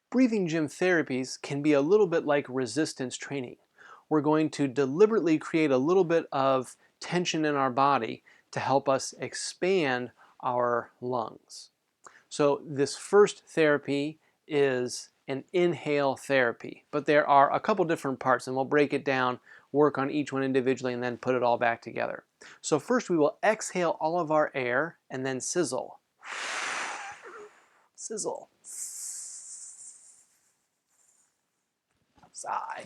Breathing gym therapies can be a little bit like resistance training. We're going to deliberately create a little bit of tension in our body to help us expand our lungs. So this first therapy is an inhale therapy, but there are a couple different parts, and we'll break it down, work on each one individually, and then put it all back together. So first we will exhale all of our air and then sizzle. Sizzle. Sigh.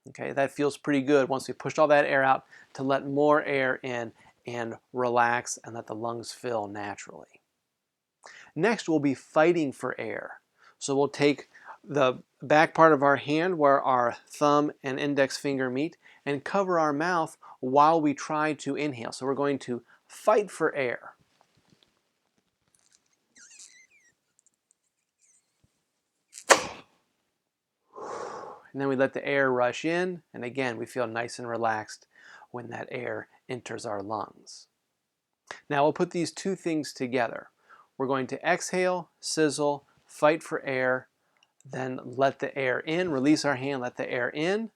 Okay, that feels pretty good once we pushed all that air out to let more air in and relax and let the lungs fill naturally. Next, we'll be fighting for air. So we'll take the back part of our hand where our thumb and index finger meet and cover our mouth while we try to inhale. So we're going to fight for air. And then we let the air rush in, and again, we feel nice and relaxed when that air enters our lungs. Now we'll put these two things together. We're going to exhale, sizzle, fight for air, then let the air in, release our hand, let the air in,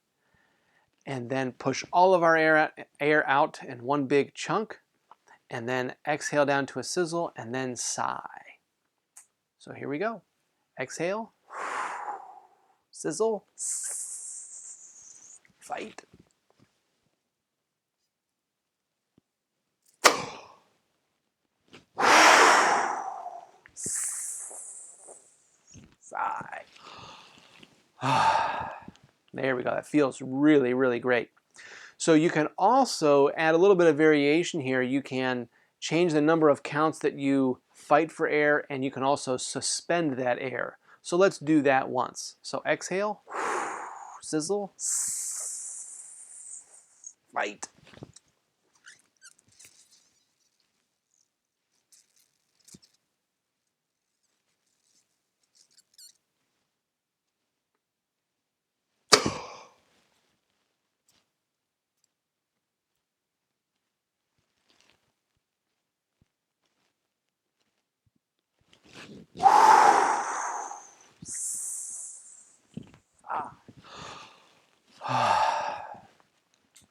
and then push all of our air out in one big chunk, and then exhale down to a sizzle, and then sigh. So here we go. Exhale, sizzle, fight. Sigh. There we go. That feels really, really great. So you can also add a little bit of variation here. You can change the number of counts that you fight for air, and you can also suspend that air. So let's do that once. So exhale, sizzle, fight.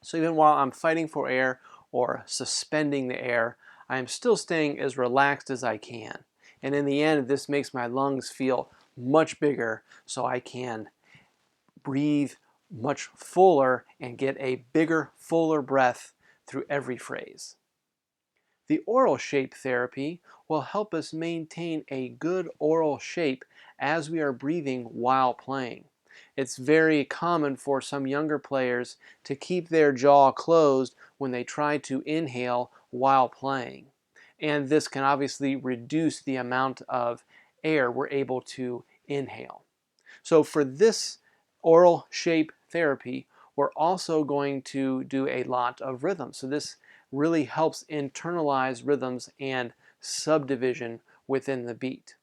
So even while I'm fighting for air or suspending the air, I am still staying as relaxed as I can. And in the end, this makes my lungs feel much bigger, so I can breathe much fuller and get a bigger, fuller breath through every phrase. The oral shape therapy will help us maintain a good oral shape as we are breathing while playing. It's very common for some younger players to keep their jaw closed when they try to inhale while playing. And this can obviously reduce the amount of air we're able to inhale. So for this oral shape therapy, we're also going to do a lot of rhythm. So this really helps internalize rhythms and subdivision within the beat.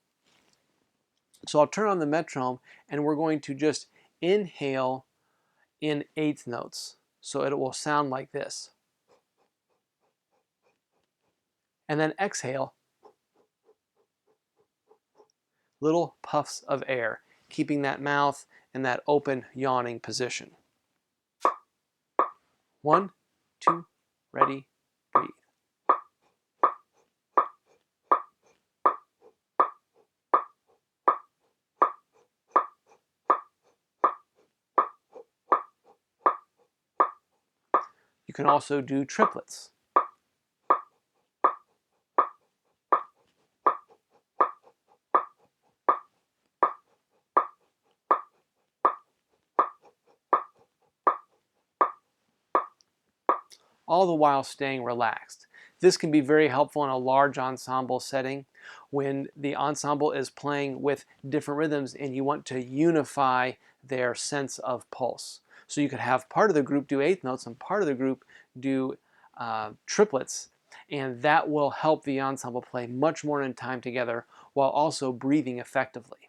So I'll turn on the metronome, and we're going to just inhale in eighth notes. So it will sound like this. And then exhale, little puffs of air, keeping that mouth in that open, yawning position. 1, 2, ready, breathe. You can also do triplets. All the while staying relaxed. This can be very helpful in a large ensemble setting when the ensemble is playing with different rhythms and you want to unify their sense of pulse. So you could have part of the group do eighth notes and part of the group do triplets, and that will help the ensemble play much more in time together while also breathing effectively.